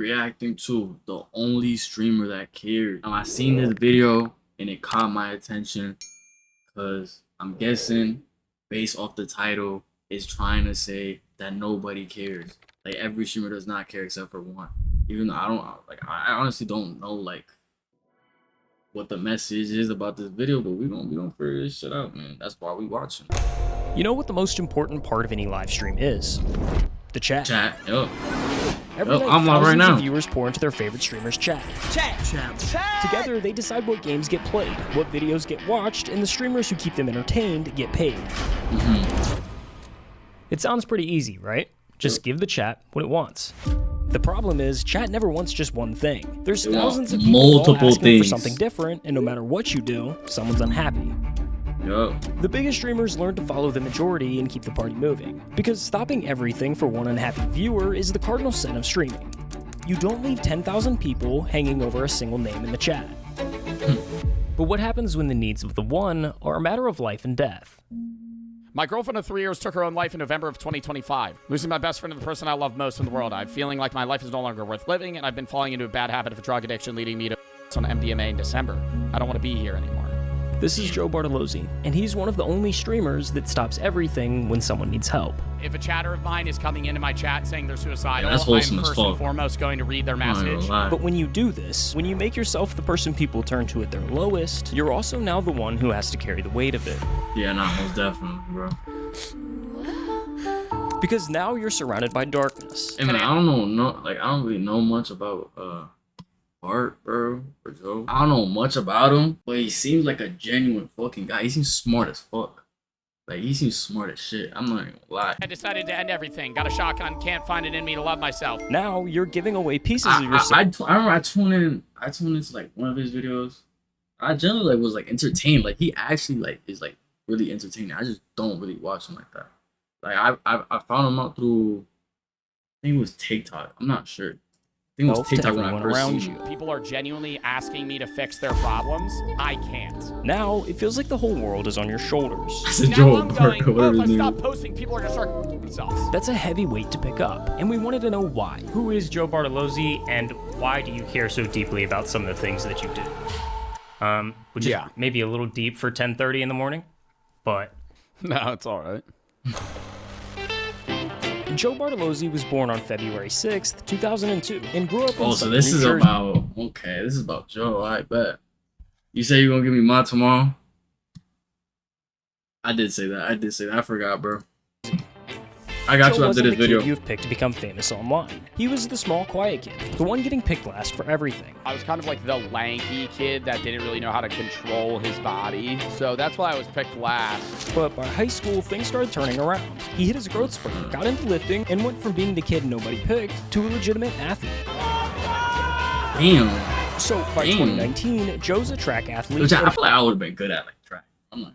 reacting to the only streamer that cared. Now I seen this video and it caught my attention because I'm guessing based off the title is trying to say that nobody cares. Like every streamer does not care except for one. Even though I honestly don't know like what the message is about this video, but we gonna figure this shit out, man. That's why we watching. You know what the most important part of any live stream is? The chat. Chat, yo. Every night, I'm live right now. Of viewers pour into their favorite streamer's chat. Chat. Together, they decide what games get played, what videos get watched, and the streamers who keep them entertained get paid. It sounds pretty easy, right? Just give the chat what it wants. The problem is, chat never wants just one thing. There's thousands of people all asking for something different, and no matter what you do, someone's unhappy. The biggest streamers learn to follow the majority and keep the party moving, because stopping everything for one unhappy viewer is the cardinal sin of streaming. You don't leave 10,000 people hanging over a single name in the chat. But what happens when the needs of the one are a matter of life and death? My girlfriend of 3 years took her own life in November of 2025. Losing my best friend and the person I love most in the world, I'm feeling like my life is no longer worth living, and I've been falling into a bad habit of drug addiction, leading me to on MDMA in December. I don't want to be here anymore. This is Joe Bartolozzi, and he's one of the only streamers that stops everything when someone needs help. If a chatter of mine is coming into my chat saying they're suicidal, that's I'm wholesome first and foremost going to read their message. But when you do this, when you make yourself the person people turn to at their lowest, you're also now the one who has to carry the weight of it. Yeah, nah, most definitely, bro. Because now you're surrounded by darkness. Hey, man, I don't really know much about Bart, bro, or Joe. I don't know much about him, but he seems like a genuine fucking guy. He seems smart as fuck. Like, he seems smart as shit. I'm not even gonna lie. I decided to end everything. Got a shotgun. Can't find it in me to love myself. Now you're giving away pieces of yourself. I remember I tuned into like one of his videos. I generally was like entertained. Like, he actually like is like really entertaining. I just don't really watch him like that. Like, I found him out through, I think it was TikTok. I'm not sure. I think it was TikTok when I first around seen you. People are genuinely asking me to fix their problems. I can't. Now it feels like the whole world is on your shoulders. I said Joe Bart, if I stop posting, people are gonna start themselves. That's a heavy weight to pick up, and we wanted to know why. Who is Joe Bartolozzi, and why do you care so deeply about some of the things that you do? Which is maybe a little deep for 10:30 in the morning, but no, it's all right. Joe Bartolozzi was born on February 6th, 2002, and grew up in so this is Jersey. this is about Joe. I bet. You say you're gonna give me my tomorrow? I did say that. I forgot, bro. I got Joe you after this video. You've picked to become famous online. He was the small, quiet kid, the one getting picked last for everything. I was kind of like the lanky kid that didn't really know how to control his body, so that's why I was picked last. But by high school, things started turning around. He hit his growth spurt, got into lifting, and went from being the kid nobody picked to a legitimate athlete. Damn. So by 2019, Joe's a track athlete. Which I feel like I would have been good at like track. I feel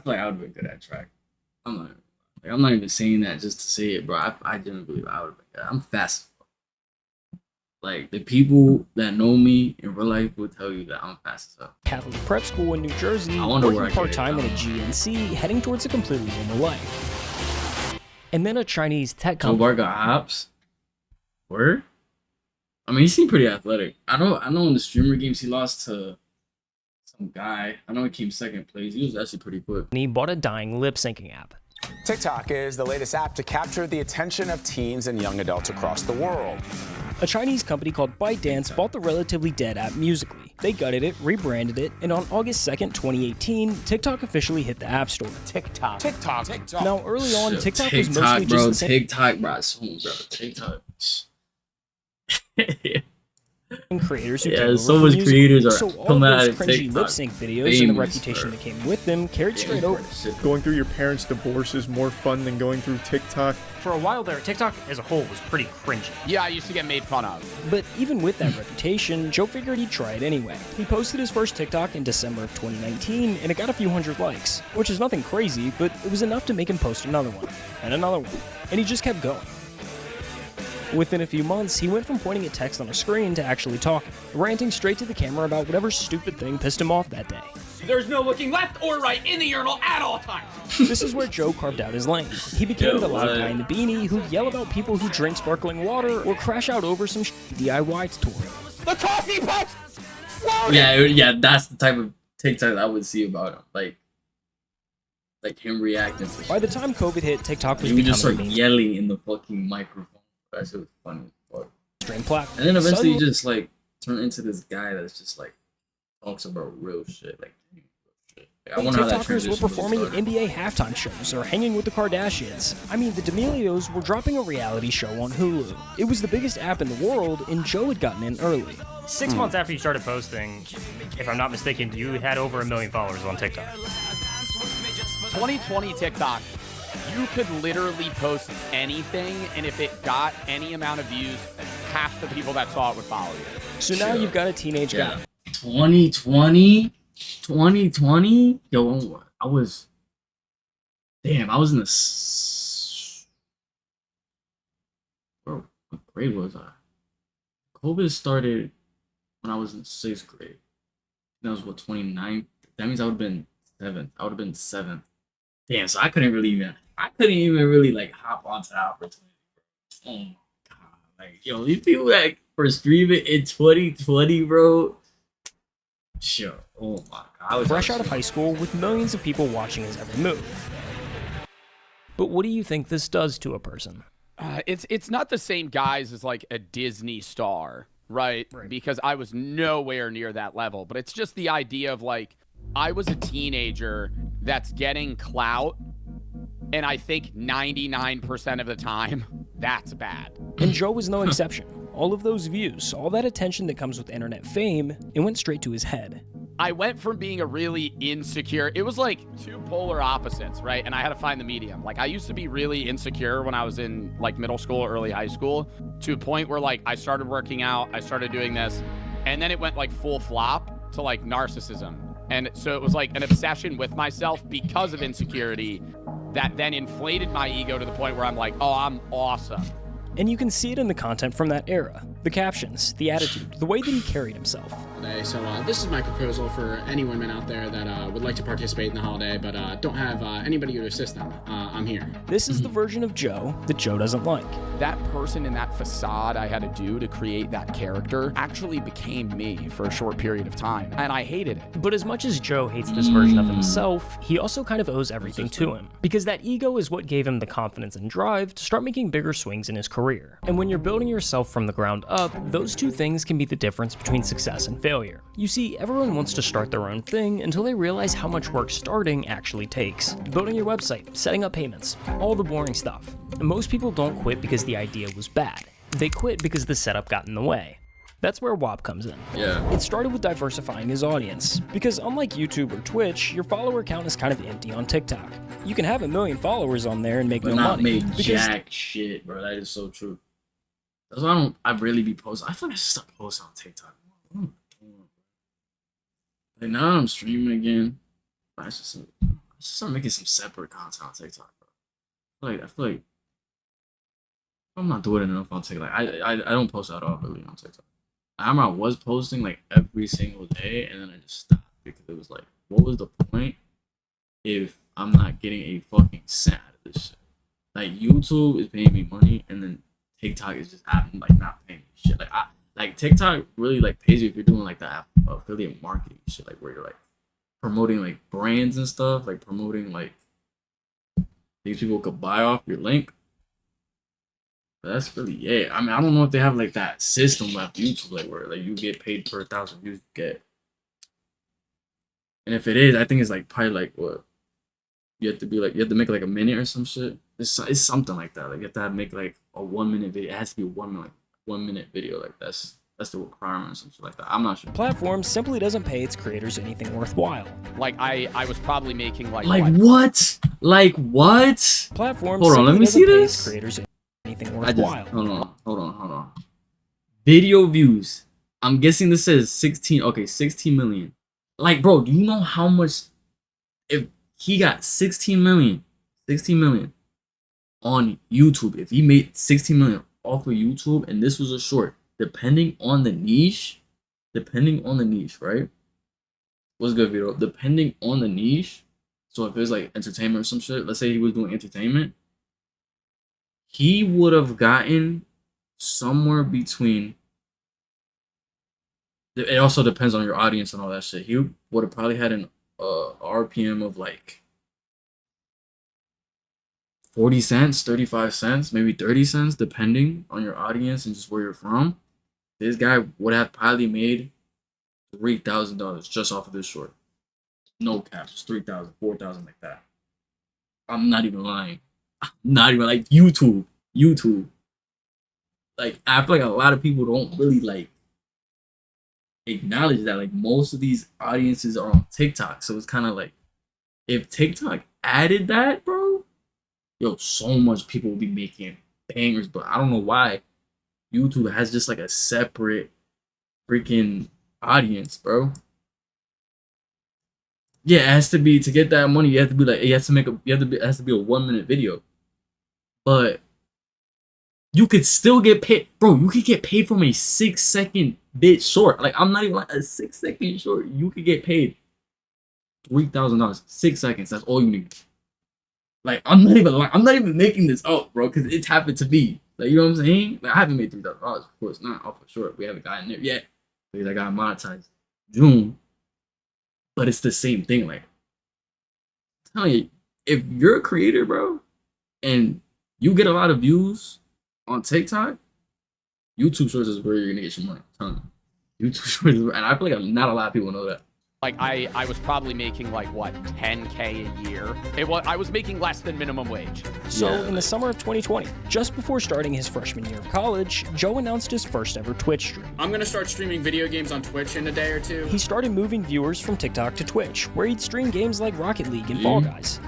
like I would have been good at track. I'm not even saying that just to say it, bro. I didn't believe I would have been good. I'm fast as fuck. Like, the people that know me in real life will tell you that I'm fast as fuck. Catholic prep school in New Jersey, working part-time in a GNC, heading towards a completely normal life. And then a Chinese tech company. Joe Bart got hops? Word? I mean, he seemed pretty athletic. I know in the streamer games he lost to some guy. I know he came second place. He was actually pretty quick. And he bought a dying lip-syncing app. TikTok is the latest app to capture the attention of teens and young adults across the world. A Chinese company called ByteDance bought the relatively dead app Musical.ly. They gutted it, rebranded it, and on August 2nd, 2018, TikTok officially hit the App Store. TikTok. Now, early on, TikTok was mostly just the same. TikTok, bro. TikTok. Creators who so much creators are coming out of cringy TikTok. lip sync videos and the reputation that came with them carried straight over. Going through your parents' divorce is more fun than going through TikTok. for a while there, TikTok as a whole was pretty cringy. Yeah, I used to get made fun of. But even with that reputation, Joe figured he'd try it anyway. He posted his first TikTok in December of 2019, and it got a few hundred likes, which is nothing crazy, but it was enough to make him post another one, and another one, and he just kept going. Within a few months, he went from pointing at text on a screen to actually talking, ranting straight to the camera about whatever stupid thing pissed him off that day. There's no looking left or right in the urinal at all times. This is where Joe carved out his lane. He became the loud guy in the beanie who yell about people who drink sparkling water or crash out over some DIY tutorial. The coffee pot floated. Yeah, that's the type of TikTok I would see about him. Like him reacting to shit. By the time COVID hit, TikTok was He would just start becoming yelling in the fucking microphone. That shit was funny as fuck. mainstream platform. And then eventually he just like turned into this guy that's just like talks about real shit. Like, I wonder how that TikTokers transition were performing at started. NBA halftime shows or hanging with the Kardashians. I mean, the D'Amelios were dropping a reality show on Hulu. It was the biggest app in the world, and Joe had gotten in early. 6 months after you started posting, if I'm not mistaken, you had over 1 million followers on TikTok. 2020 TikTok, you could literally post anything, and if it got any amount of views, half the people that saw it would follow you. So now you've got a teenage guy. 2020? Yo, I was in the bro, what grade was I? COVID started when I was in 6th grade. That was what, 29th? That means I would have been 7th. I would have been 7th. Damn, so I couldn't even really like hop onto that opportunity. Oh my god. Like, yo, these people that were streaming in 2020, bro. Sure. Oh my god. I was Fresh out of high school with millions of people watching his every move. But what do you think this does to a person? It's not the same guys as like a Disney star, right? Because I was nowhere near that level. But it's just the idea of like, I was a teenager that's getting clout, and I think 99% of the time, that's bad. And Joe was no exception. All of those views, all that attention that comes with internet fame, it went straight to his head. I went from being a really insecure, it was like two polar opposites, right? And I had to find the medium. Like, I used to be really insecure when I was in like middle school or early high school, to a point where like I started working out, I started doing this, and then it went like full flop to like narcissism. And so it was like an obsession with myself because of insecurity that then inflated my ego to the point where I'm like, oh, I'm awesome. And you can see it in the content from that era. The captions, the attitude, the way that he carried himself. So this is my proposal for any women out there that would like to participate in the holiday but don't have anybody to assist them. I'm here. This is the version of Joe that Joe doesn't like. That person in that facade I had to do to create that character actually became me for a short period of time, and I hated it. But as much as Joe hates this version of himself, he also kind of owes everything to him. Because that ego is what gave him the confidence and drive to start making bigger swings in his career. And when you're building yourself from the ground up, those two things can be the difference between success and failure. You see, everyone wants to start their own thing until they realize how much work starting actually takes. Building your website, setting up payments, all the boring stuff. Most people don't quit because the idea was bad. They quit because the setup got in the way. That's where WAP comes in. Yeah. It started with diversifying his audience, because unlike YouTube or Twitch, your follower count is kind of empty on TikTok. You can have 1 million followers on there and make no not money. make jack shit, bro. That is so true. That's why I really be posting. I feel like I should stop posting on TikTok. What am I doing? Like, now I'm streaming again. I should start making some separate content on TikTok, bro. I feel like I'm not doing enough on TikTok. I don't post at all really on TikTok. I remember I was posting like every single day, and then I just stopped because it was like, what was the point if I'm not getting a fucking cent out of this shit? Like, YouTube is paying me money, and then TikTok is just like not paying me shit. Like TikTok really like pays you if you're doing like the affiliate marketing shit, like where you're like promoting like brands and stuff, like promoting like these people could buy off your link. But that's really it. I mean, I don't know if they have like that system left YouTube, like where like you get paid per 1,000 views you get. And if it is, I think it's like probably like what you have to make like a minute or some shit. It's something like that. Like you have to make like a 1 minute video. It has to be 1 minute video. Like that's the requirement or something like that. I'm not sure. Platform simply doesn't pay its creators anything worthwhile. Like I was probably making like what? Like what? Platform Hold on, let me see pay its this. creators anything worthwhile. Hold on. Video views. I'm guessing this says 16 million. Like, bro, do you know how much if he got 16 million on YouTube, if he made 16 million off of YouTube and this was a short, depending on the niche, right? what's good, Vito? Depending on the niche, so if it's like entertainment or some shit, let's say he was doing entertainment, he would have gotten somewhere between. It also depends on your audience and all that shit. He would have probably had an RPM of like 40 cents, 35 cents, maybe 30 cents, depending on your audience and just where you're from. This guy would have probably made $3,000 just off of this short. No cap, just 3,000, 4,000 like that. I'm not even lying. I'm not even like YouTube. Like, I feel like a lot of people don't really like acknowledge that. Like, most of these audiences are on TikTok, so it's kind of like, if TikTok added that, bro, yo, so much people will be making bangers. But I don't know why YouTube has just like a separate freaking audience, bro. Yeah, it has to be, to get that money, you have to be like, it has to be a 1 minute video. But you could still get paid, bro. You could get paid from a 6-second bit short. Like, I'm not even like a 6-second short. You could get paid $3,000, 6 seconds. That's all you need. Like, I'm not even making this up, bro, because it's happened to me. Like, you know what I'm saying? Like, I haven't made $3,000, of course not. Oh, for sure. We haven't gotten there yet because I got monetized June. But it's the same thing. Like, I'm telling you, if you're a creator, bro, and you get a lot of views on TikTok, YouTube Shorts is where you're gonna get your money. I'm telling you. YouTube Shorts, and I feel like not a lot of people know that. Like, I was probably making like what, 10K a year. I was making less than minimum wage. So in the summer of 2020, just before starting his freshman year of college, Joe announced his first ever Twitch stream. I'm gonna start streaming video games on Twitch in a day or two. He started moving viewers from TikTok to Twitch, where he'd stream games like Rocket League and Fall Guys.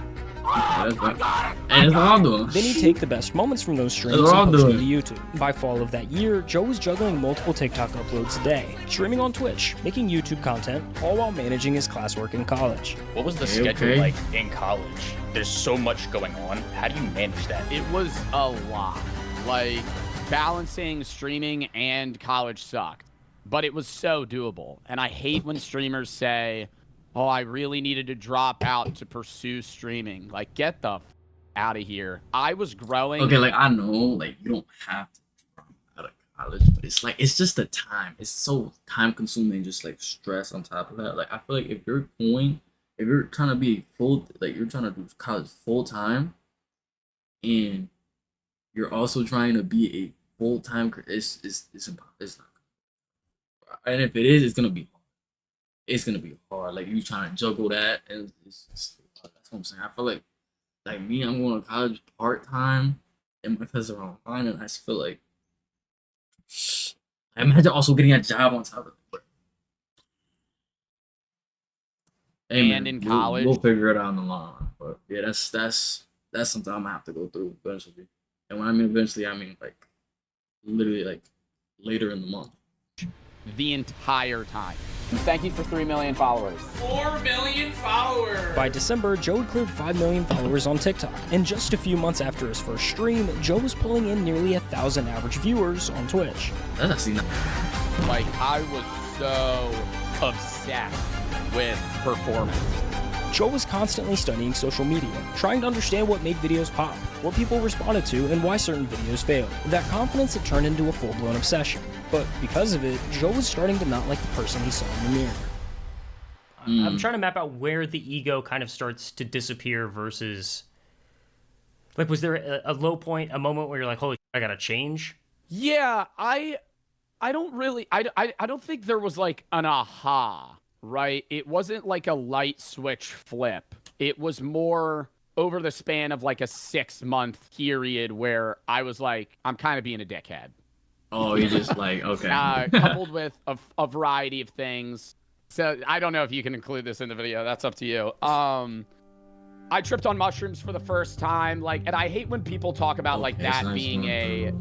And that's what I'm doing. Then he'd take the best moments from those streams and post them to YouTube. By fall of that year, Joe was juggling multiple TikTok uploads a day, streaming on Twitch, making YouTube content, all while managing his classwork in college. What was the schedule like in college? There's so much going on. How do you manage that? It was a lot. Like, balancing streaming and college sucked, but it was so doable. And I hate when streamers say, oh, I really needed to drop out to pursue streaming. Like, get the out of here. I was growing. Okay, like, I know, like, you don't have to drop out of college, but it's like, it's just the time. It's so time consuming, just like stress on top of that. Like, I feel like if you're trying to be you're trying to do college full time, and you're also trying to be a full time, it's not. And if it is, it's gonna be hard. Like, you trying to juggle that, and that's what I'm saying. I feel like me, I'm going to college part-time, and my classes are online, and I just feel like, I imagine also getting a job on top of it. Hey, man, in college, we'll figure it out on the line. But yeah, that's something I'm gonna have to go through eventually. And when I mean eventually, I mean like literally like later in the month. The entire time. Thank you for 3 million followers. 4 million followers! By December, Joe had cleared 5 million followers on TikTok. And just a few months after his first stream, Joe was pulling in nearly 1,000 average viewers on Twitch. That's actually not. Like, I was so obsessed with performance. Joe was constantly studying social media, trying to understand what made videos pop, what people responded to, and why certain videos failed. That confidence had turned into a full-blown obsession. But because of it, Joe was starting to not like the person he saw in the mirror. I'm trying to map out where the ego kind of starts to disappear versus... Like, was there a low point, a moment where you're like, holy, I gotta change? Yeah, I don't think there was like an aha, right? It wasn't like a light switch flip. It was more over the span of like a 6-month period where I was like, I'm kind of being a dickhead. Oh, you're just like, okay. Coupled with a variety of things. So I don't know if you can include this in the video. That's up to you. I tripped on mushrooms for the first time. Like, and I hate when people talk about like that being a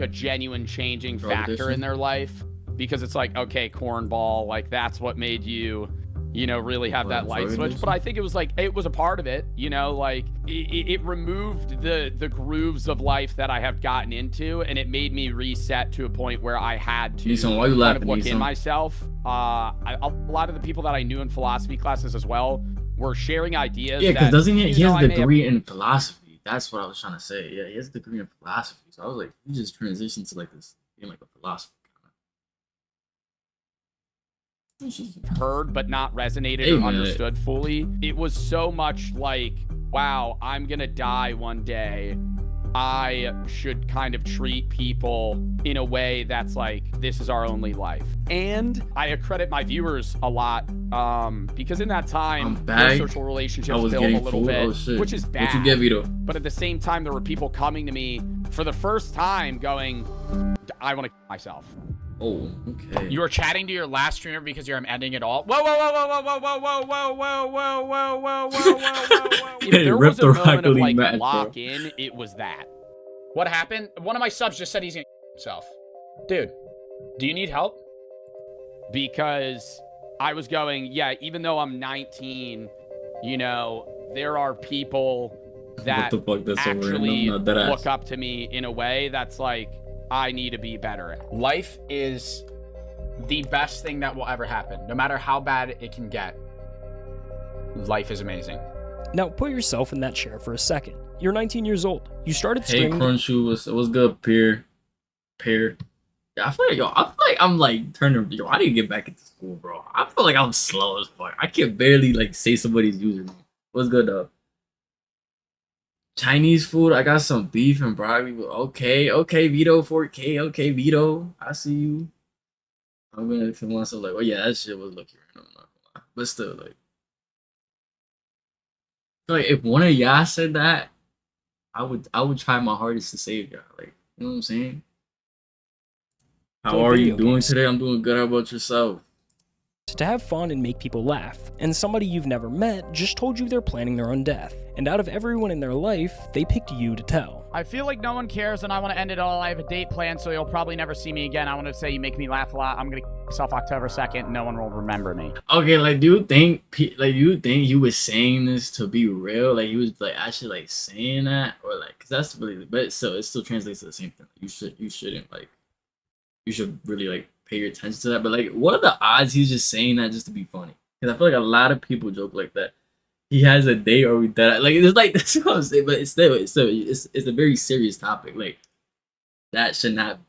genuine changing factor in their life, because it's like, okay, cornball, like that's what made you you know, really have that light switch. But I think it was like, it was a part of it, you know, like it removed the grooves of life that I have gotten into, and it made me reset to a point where I had to why you laughing, look in myself. A lot of the people that I knew in philosophy classes as well were sharing ideas. Yeah, because doesn't he has a degree in philosophy? That's what I was trying to say. Yeah, he has a degree in philosophy. So I was like, he just transitioned to like this, being like a philosopher. Heard but not resonated or understood fully. It was so much like, wow, I'm gonna die one day. I should kind of treat people in a way that's like, this is our only life. And I accredit my viewers a lot because in that time, their social relationships built a little bit, which is bad. What you get, Vito? But at the same time, there were people coming to me for the first time going, I want to kill myself. Oh, okay. You were chatting to your last streamer because you're ending it all. Whoa, whoa, whoa, whoa, whoa, whoa, whoa, whoa, whoa, whoa, whoa, whoa, whoa, whoa, whoa. If there was a moment of like lock in, it was that. What happened? One of my subs just said he's gonna kill himself. Dude, do you need help? Because I was going, yeah, even though I'm 19, you know, there are people that actually look up to me in a way that's like, I need to be better. Life is the best thing that will ever happen. No matter how bad it can get, life is amazing. Now, put yourself in that chair for a second. You're 19 years old. You started streaming. Hey, Cruunchuu, was good, Peer. Yeah, I feel like I'm like turning. Yo, I need to get back into school, bro. I feel like I'm slow as fuck. I can barely like say somebody's username. What's good though? Chinese food. I got some beef and broccoli. Okay, Vito 4K. Okay, Vito, I see you. I'm gonna feel myself like, oh yeah, that shit was lucky right now. I'm not gonna lie. But still, like, I feel like if one of y'all said that, I would try my hardest to save y'all. Like, you know what I'm saying? How are you doing today? I'm doing good. How about yourself? To have fun and make people laugh, and somebody you've never met just told you they're planning their own death, and out of everyone in their life, they picked you to tell. I feel like no one cares and I want to end it all. I have a date planned, so you'll probably never see me again. I want to say you make me laugh a lot. I'm gonna kill myself October 2nd. No one will remember me. Okay, like, do you think he was saying this to be real? Like, he was like actually like saying that, or like, cause that's really, but it still translates to the same thing. You shouldn't like, you should really like pay your attention to that. But like, what are the odds he's just saying that just to be funny? Because I feel like a lot of people joke like that. He has a date or we die. Like, it's like, that's what I'm saying. But it's a very serious topic. Like, that should not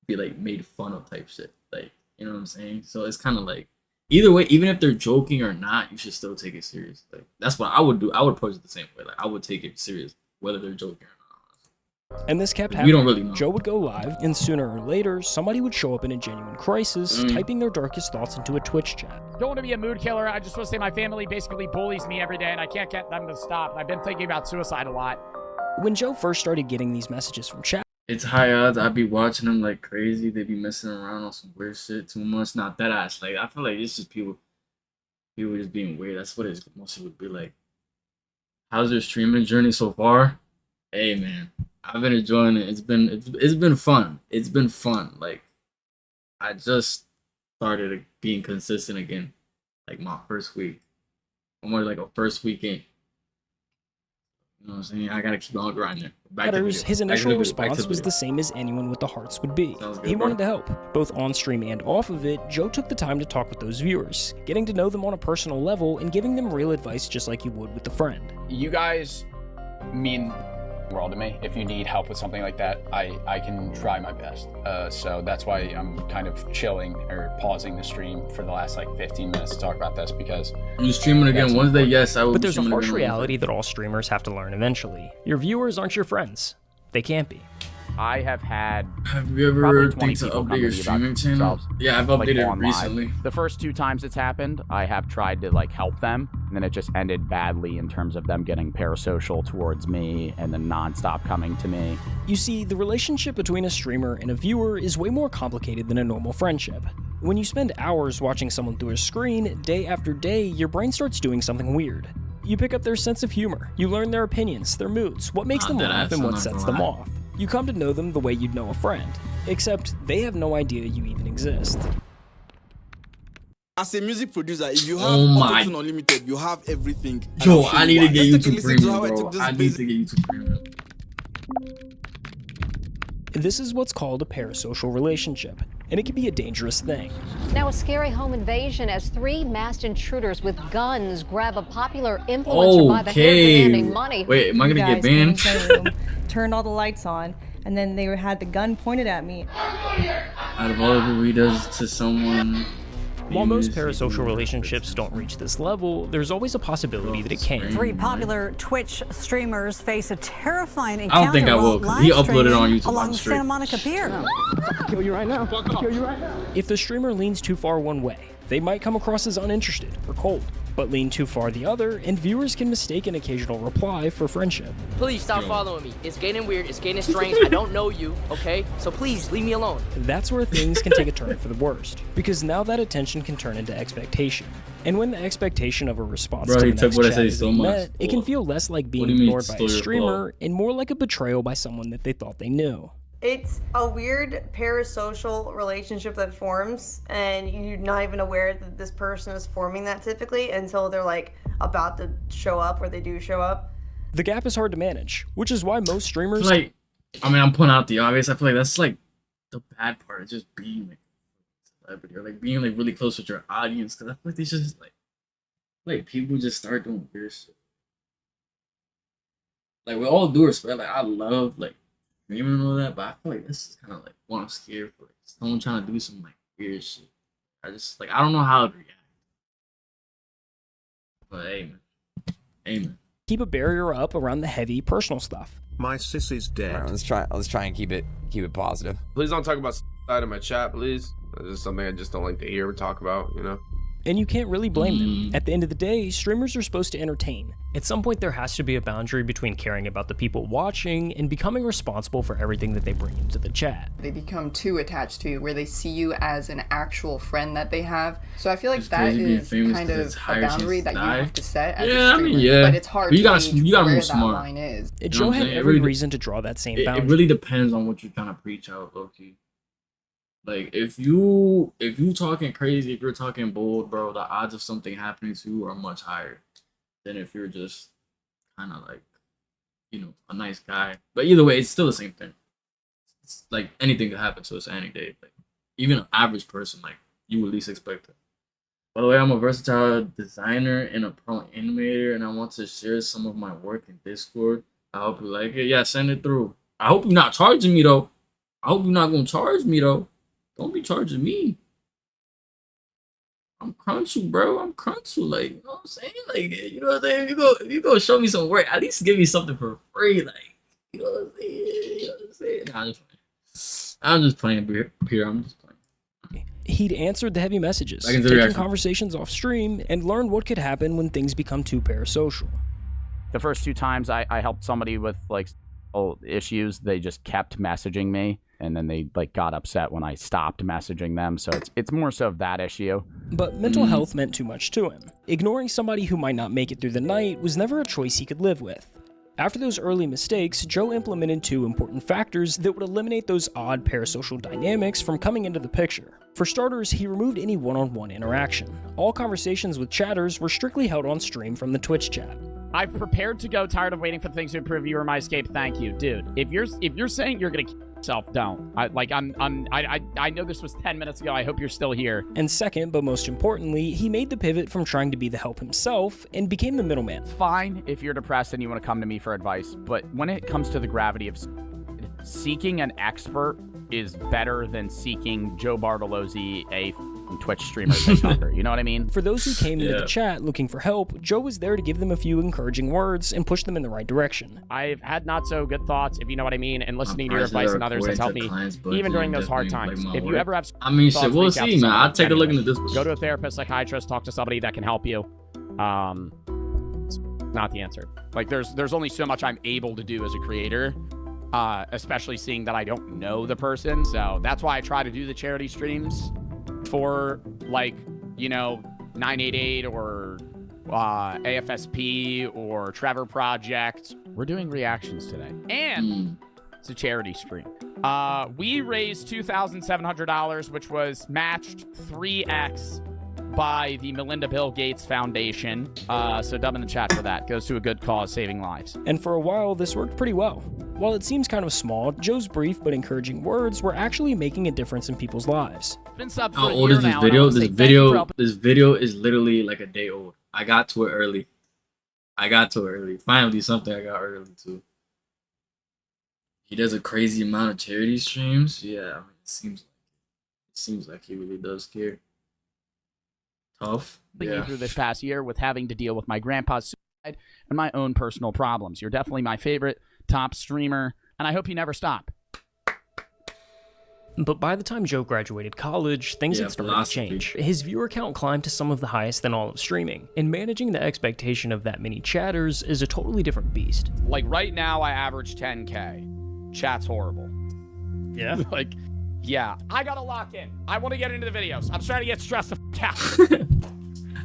be like made fun of type shit. Like, you know what I'm saying? So it's kind of like, either way, even if they're joking or not, you should still take it serious. Like, that's what I would do. I would approach it the same way. Like, I would take it serious whether they're joking or not. And this kept happening. We don't really know. Joe would go live, and sooner or later, somebody would show up in a genuine crisis, typing their darkest thoughts into a Twitch chat. Don't want to be a mood killer. I just want to say my family basically bullies me every day, and I can't get them to stop. I've been thinking about suicide a lot. When Joe first started getting these messages from chat, it's high odds I'd be watching them like crazy. They'd be messing around on some weird shit too much. Not that ass. Like, I feel like it's just people just being weird. That's what it mostly would be like. How's your streaming journey so far? Hey man, I've been enjoying it. It's been fun. It's been fun. Like, I just started being consistent again. Like my first week. I'm more like a first weekend. You know what I'm saying? I gotta keep on grinding. His initial response was the same as anyone with the hearts would be. He wanted to help. Both on stream and off of it, Joe took the time to talk with those viewers, getting to know them on a personal level and giving them real advice just like you would with a friend. You guys mean the world to me. If you need help with something like that, I can try my best. So that's why I'm kind of chilling or pausing the stream for the last like 15 minutes to talk about this, because you streaming again Wednesday? Yes, I will. But there's a harsh reality that all streamers have to learn eventually. Your viewers aren't your friends. They can't be. I have had. Have you ever think to update your streaming channel? Yeah, I've updated it recently. The first 2 times it's happened, I have tried to like help them, and then it just ended badly in terms of them getting parasocial towards me and then nonstop coming to me. You see, the relationship between a streamer and a viewer is way more complicated than a normal friendship. When you spend hours watching someone through a screen, day after day, your brain starts doing something weird. You pick up their sense of humor, you learn their opinions, their moods, what makes them laugh and what sets them off. You come to know them the way you'd know a friend, except they have no idea you even exist. As a music producer, if you have Auto-Tune Unlimited, you have everything. Yo, I need to get YouTube Premium, bro. I need to get YouTube Premium. This is what's called a parasocial relationship, and it can be a dangerous thing. Now a scary home invasion as 3 masked intruders with guns grab a popular influencer by the hair demanding money. Wait, am I gonna get banned? Turned all the lights on, and then they had the gun pointed at me. Out of all the people he does to someone. While most parasocial relationships don't reach this level, there's always a possibility that it can. 3 popular Twitch streamers face a terrifying encounter. I don't think I will, because he uploaded on YouTube along the Santa Monica Pier. I'll kill you right now. I'll kill you right now. If the streamer leans too far one way, they might come across as uninterested or cold. But lean too far the other, and viewers can mistake an occasional reply for friendship. Please stop following me. It's getting weird. It's getting strange. I don't know you, okay? So please, leave me alone. That's where things can take a turn for the worst, because now that attention can turn into expectation. And when the expectation of a response to the next chat isn't met, it can feel less like being ignored by a streamer and more like a betrayal by someone that they thought they knew. It's a weird parasocial relationship that forms, and you're not even aware that this person is forming that typically until they're like about to show up, or they do show up. The gap is hard to manage, which is why most streamers like, I mean, I'm putting out the obvious. I feel like that's like the bad part of just being like a celebrity, or like being like really close with your audience, because I feel like they just like people just start doing weird shit. Like, with all due respect, like I love like streaming and all that, but I feel like this is kind of like what I'm scared for. Like, someone trying to do some like weird shit. I just like, I don't know how to react. But hey, man. Keep a barrier up around the heavy personal stuff. My sis is dead. All right, let's try and keep it positive. Please don't talk about side of my chat, please. This is something I just don't like to hear or talk about, you know? And you can't really blame them. At the end of the day, streamers are supposed to entertain. At some point, there has to be a boundary between caring about the people watching and becoming responsible for everything that they bring into the chat. They become too attached to you, where they see you as an actual friend that they have. So I feel like that is kind of a boundary that you have to set as a streamer. I mean, yeah. But it's hard to gauge where that line is. Joe had every reason to draw that same boundary. It really depends on what you're trying to preach out, low-key. Like, if you talking crazy, if you're talking bold, bro, the odds of something happening to you are much higher than if you're just kind of like, you know, a nice guy. But either way, it's still the same thing. It's like anything could happen to us any day. Like, even an average person, like, you would least expect it. By the way, I'm a versatile designer and a pro animator, and I want to share some of my work in Discord. I hope you like it. Yeah, send it through. I hope you're not charging me, though. I hope you're not going to charge me, though. Don't be charging me. I'm Cruunchuu, bro. I'm Cruunchuu. Like, you know what I'm saying? Like, you know what I'm saying? If you go show me some work, at least give me something for free. Like, you know what I'm saying? You know what I'm saying? Nah, I'm just playing, Peter. I'm just playing. He'd answered the heavy messages, taking conversations off stream, and learned what could happen when things become too parasocial. The first 2 times I helped somebody with like issues, they just kept messaging me. And then they like got upset when I stopped messaging them. So it's more so of that issue. But mental health meant too much to him. Ignoring somebody who might not make it through the night was never a choice he could live with. After those early mistakes, Joe implemented 2 important factors that would eliminate those odd parasocial dynamics from coming into the picture. For starters, he removed any one-on-one interaction. All conversations with chatters were strictly held on stream from the Twitch chat. I've prepared to go, tired of waiting for things to improve. You are my escape. Thank you, dude. If you're saying you're gonna kill yourself, don't. I know this was 10 minutes ago. I hope you're still here. And second, but most importantly, he made the pivot from trying to be the help himself and became the middleman. Fine if you're depressed and you want to come to me for advice, but when it comes to the gravity of seeking an expert is better than seeking Joe Bartolozzi, a Twitch streamer TikToker. You know what I mean? For those who came into the chat looking for help, Joe was there to give them a few encouraging words and push them in the right direction. I've had not so good thoughts, if you know what I mean, and listening to your advice and others has helped me even during those hard times. If you ever have shit, we'll see, man. I'll take a look into this. Go to a therapist, psychiatrist, talk to somebody that can help you. It's not the answer. Like, there's only so much I'm able to do as a creator. Especially seeing that I don't know the person. So that's why I try to do the charity streams for, like, you know, 988 or AFSP or Trevor Project. We're doing reactions today. And it's a charity stream. We raised $2,700, which was matched 3x by the Melinda Bill Gates Foundation. So dub in the chat for that. Goes to a good cause, saving lives. And for a while, this worked pretty well. While it seems kind of small, Joe's brief but encouraging words were actually making a difference in people's lives. How old is this video? This video is literally like a day old. I got to it early. Finally, something I got early too. He does a crazy amount of charity streams. Yeah, I mean, it seems like he really does care. Tough. Yeah. Through this past year with having to deal with my grandpa's suicide and my own personal problems. You're definitely my favorite top streamer, and I hope you never stop. But by the time Joe graduated college, things had started to change. His viewer count climbed to some of the highest in all of streaming, and managing the expectation of that many chatters is a totally different beast. Like right now, I average 10K. Chat's horrible. Yeah? Like, yeah. I gotta lock in. I want to get into the videos. I'm starting to get stressed the f out.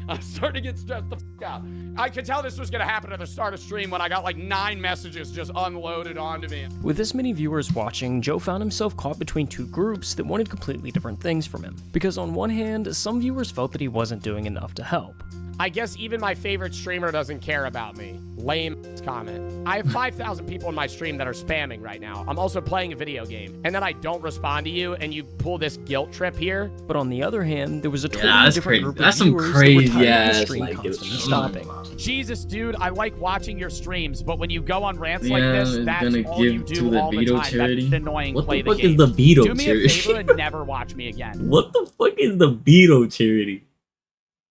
I'm starting to get stressed the f out. I could tell this was gonna happen at the start of stream when I got like 9 messages just unloaded onto me. With this many viewers watching, Joe found himself caught between two groups that wanted completely different things from him. Because on one hand, some viewers felt that he wasn't doing enough to help. I guess even my favorite streamer doesn't care about me. Lame comment. I have 5,000 people in my stream that are spamming right now. I'm also playing a video game. And then I don't respond to you and you pull this guilt trip here. But on the other hand, there was a totally different group of viewers some crazy ass stream constantly stopping. Jesus, dude, I like watching your streams, but when you go on rants like this, that's all you do all the time. Charity. That's annoying. What play the fuck game. is the Beto Do me charity? a favor and never watch me again. What the fuck is the Beto charity?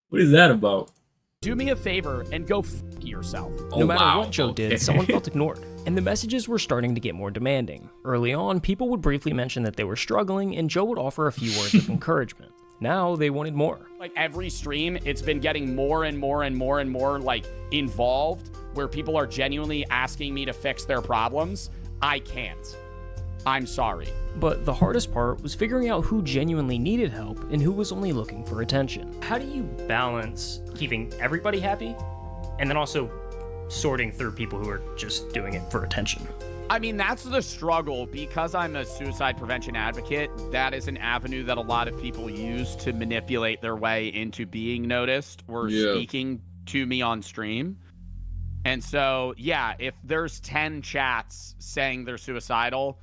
What is that about? Do me a favor and go f yourself. No matter what Joe did, someone felt ignored, and the messages were starting to get more demanding. Early on, people would briefly mention that they were struggling, and Joe would offer a few words of encouragement. Now they wanted more. Like every stream, it's been getting more and more and more and more like involved, where people are genuinely asking me to fix their problems. I can't. I'm sorry. But the hardest part was figuring out who genuinely needed help and who was only looking for attention. How do you balance keeping everybody happy and then also sorting through people who are just doing it for attention? I mean, that's the struggle. Because I'm a suicide prevention advocate, that is an avenue that a lot of people use to manipulate their way into being noticed or speaking to me on stream. And so, yeah, if there's 10 chats saying they're suicidal,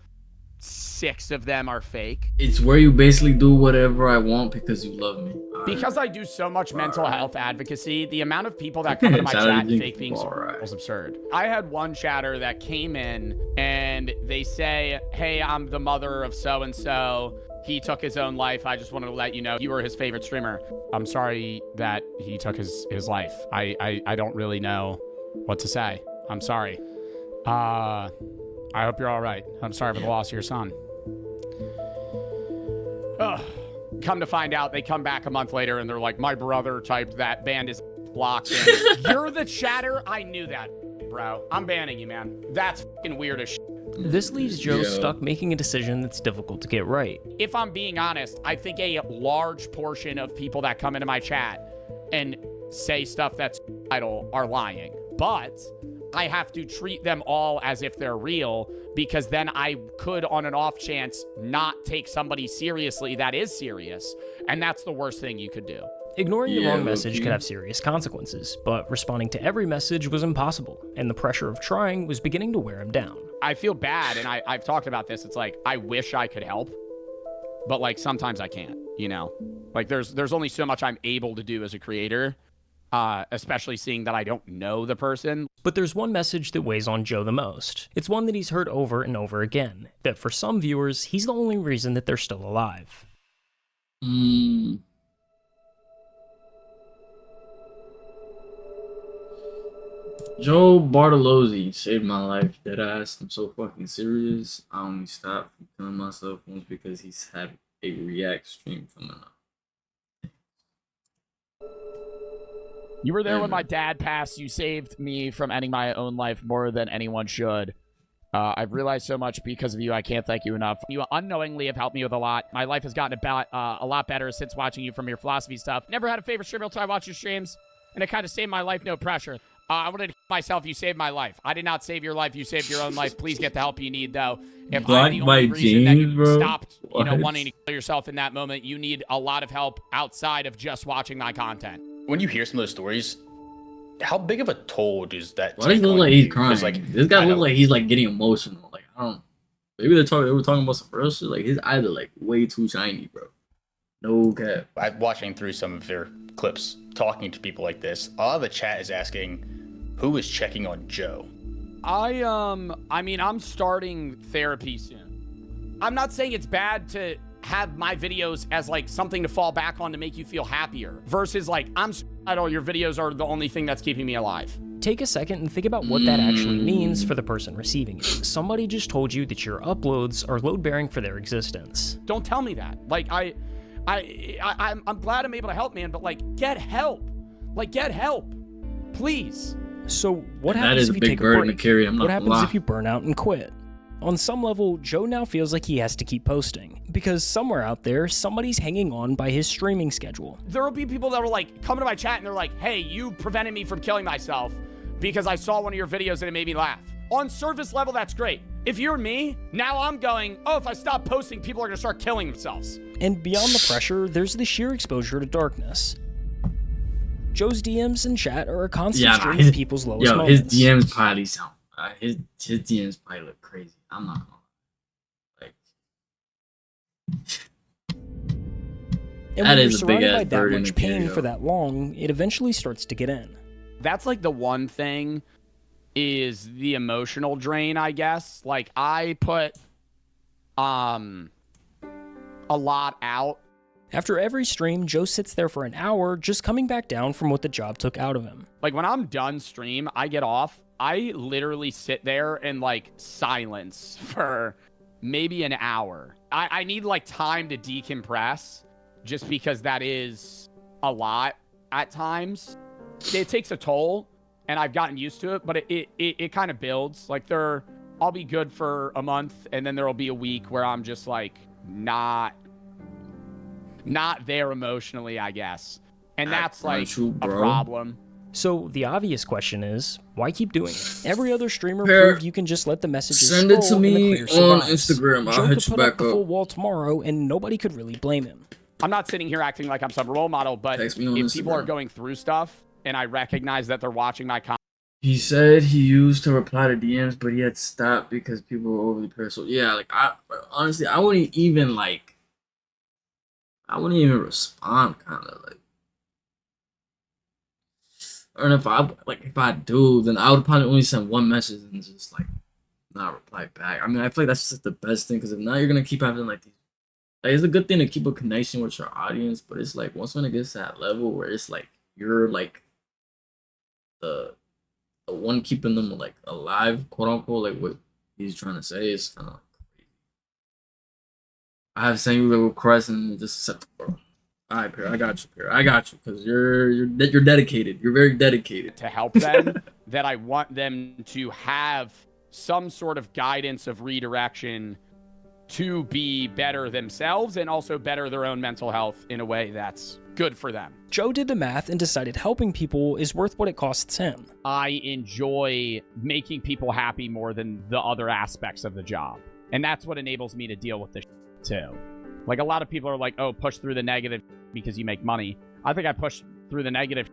6 of them are fake. It's where you basically do whatever I want because you love me. Because I do so much mental health advocacy, the amount of people that come into my chat and fake being suicidal is absurd. I had one chatter that came in and they say, hey, I'm the mother of so-and-so. He took his own life. I just wanted to let you know you were his favorite streamer. I'm sorry that he took his life. I don't really know what to say. I'm sorry. I hope you're all right. I'm sorry for the loss of your son. Ugh. Come to find out, they come back a month later and they're like, my brother typed that, banned his blocked. You're the chatter? I knew that, bro. I'm banning you, man. That's fucking weird as shit. This leaves Joe stuck making a decision that's difficult to get right. If I'm being honest, I think a large portion of people that come into my chat and say stuff that's suicidal are lying. But I have to treat them all as if they're real, because then I could, on an off chance, not take somebody seriously that is serious. And that's the worst thing you could do. Ignoring the wrong message could have serious consequences, but responding to every message was impossible, and the pressure of trying was beginning to wear him down. I feel bad, and I've talked about this. It's like, I wish I could help, but like sometimes I can't, you know? Like there's only so much I'm able to do as a creator. Especially seeing that I don't know the person. But there's one message that weighs on Joe the most. It's one that he's heard over and over again, that for some viewers, he's the only reason that they're still alive. Joe Bartolozzi saved my life, deadass. I'm so fucking serious. I only stopped from killing myself once because he's had a React stream coming up. You were there when my dad passed. You saved me from ending my own life more than anyone should. I've realized so much because of you. I can't thank you enough. You unknowingly have helped me with a lot. My life has gotten a lot better since watching you from your philosophy stuff. Never had a favorite streamer until I watched your streams, and it kind of saved my life, no pressure. I wanted to myself. You saved my life. I did not save your life. You saved your own life. Please get the help you need, though. If Black I'm the only by reason that you James, bro. stopped, you know, What? wanting to kill yourself in that moment, you need a lot of help outside of just watching my content. When you hear some of those stories, how big of a toll does that Why does he take look on like you? he's crying? 'Cause, like, This guy I look know- like he's like getting emotional. Like I don't. Maybe they were talking about some real shit. Like his eyes are like way too shiny, bro. No cap. I'm watching through some of their clips, talking to people like this. A lot of the chat is asking, who is checking on Joe? I mean, I'm starting therapy soon. I'm not saying it's bad to have my videos as like something to fall back on to make you feel happier versus like I'm suicidal, your videos are the only thing that's keeping me alive. Take a second and think about what that actually means for the person receiving it. Somebody just told you that your uploads are load-bearing for their existence. Don't tell me that. Like I'm glad I'm able to help, man, but like get help. Like get help. Please. So what That happens is if a you big take a burden to break? carry, I'm not What gonna happens lie. if you burn out and quit? On some level, Joe now feels like he has to keep posting because somewhere out there, somebody's hanging on by his streaming schedule. There will be people that will like come to my chat and they're like, hey, you prevented me from killing myself because I saw one of your videos and it made me laugh. On surface level, that's great. If you're me, now I'm going, oh, if I stop posting, people are gonna start killing themselves. And beyond the pressure, there's the sheer exposure to darkness. Joe's DMs and chat are a constant stream of people's lowest moments. His DMs probably sound. His DMs probably look crazy. I'm not gonna. And That when is you're a big surrounded ass by that burden much to carry, pain though. for that long, it eventually starts to get in. That's like the one thing is the emotional drain, I guess. Like I put a lot out. After every stream, Joe sits there for an hour just coming back down from what the job took out of him. Like when I'm done stream, I get off. I literally sit there in like silence for maybe an hour. I need like time to decompress just because that is a lot at times. It takes a toll and I've gotten used to it, but it kind of builds. Like I'll be good for a month and then there'll be a week where I'm just like not there emotionally, I guess. And that's like a problem. So the obvious question is, why keep doing it? Every other streamer Pair, proved you can just let the messages send it to scroll and the me clear on survives. Instagram. I'll Joe hit could you put up back the up. full wall tomorrow and nobody could really blame him. I'm not sitting here acting like I'm some role model, but if Text me on people are Instagram. going through stuff and I recognize that they're watching my content. He said he used to reply to DMs, but he had stopped because people were overly parasocial. Yeah, like honestly, I wouldn't even respond, kind of like. Or if I do, then I would probably only send one message and just like not reply back. I mean, I feel like that's just the best thing because if not, you're gonna keep having like these. Like, it's a good thing to keep a connection with your audience, but it's like once when it gets to that level where it's like you're like the one keeping them like alive, quote unquote, like what he's trying to say is kind of crazy. I have sent you the request and just said, bro. All right, Pierre, I got you, Pierre. I got you, because you're dedicated. You're very dedicated. To help them, that I want them to have some sort of guidance of redirection to be better themselves and also better their own mental health in a way that's good for them. Joe did the math and decided helping people is worth what it costs him. I enjoy making people happy more than the other aspects of the job. And that's what enables me to deal with this too. Like a lot of people are like, oh, push through the negative because you make money. I think I push through the negative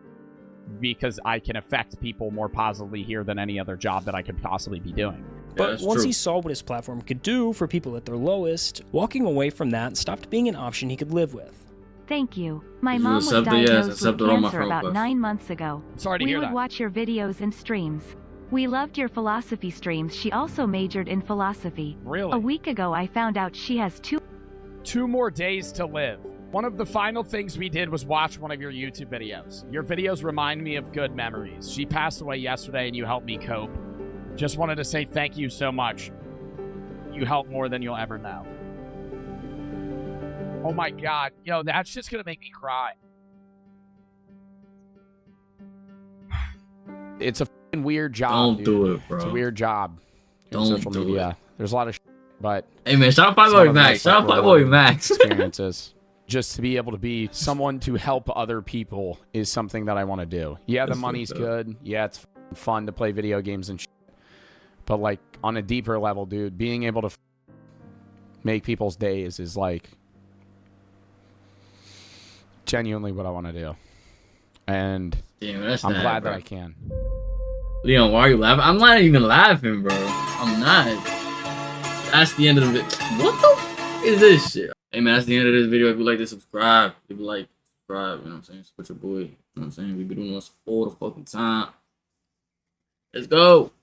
because I can affect people more positively here than any other job that I could possibly be doing. But once he saw what his platform could do for people at their lowest, walking away from that stopped being an option he could live with. Thank you. My If you mom was accept it, yes, diagnosed accept with it on my cancer friend about request. 9 months ago. Sorry to we hear would that. watch your videos and streams. We loved your philosophy streams. She also majored in philosophy. Really? A week ago, I found out she has 2 more days to live. One of the final things we did was watch one of your YouTube videos. Your videos remind me of good memories. She passed away yesterday and you helped me cope. Just wanted to say thank you so much. You helped more than you'll ever know. Oh my God. Yo, that's just gonna make me cry. It's a f***ing weird job, Don't do it, bro. It's a weird job. in Don't social do media. it. There's a lot of but Hey man, shout out Playboy Max. Shout out Playboy Max. Experiences. Just to be able to be someone to help other people is something that I want to do. Yeah, the That's money's fucked up. good. Yeah, it's fun to play video games and shit. But like on a deeper level, dude, being able to make people's days is like genuinely what I want to do. And damn, I'm glad that I can. Leon, why are you laughing? I'm not even laughing, bro. I'm not. That's the end of the video. What the f is this shit? Hey man, that's the end of this video. If you like this, subscribe. If you like, subscribe. You know what I'm saying? Support your boy. You know what I'm saying? We be doing this all the fucking time. Let's go.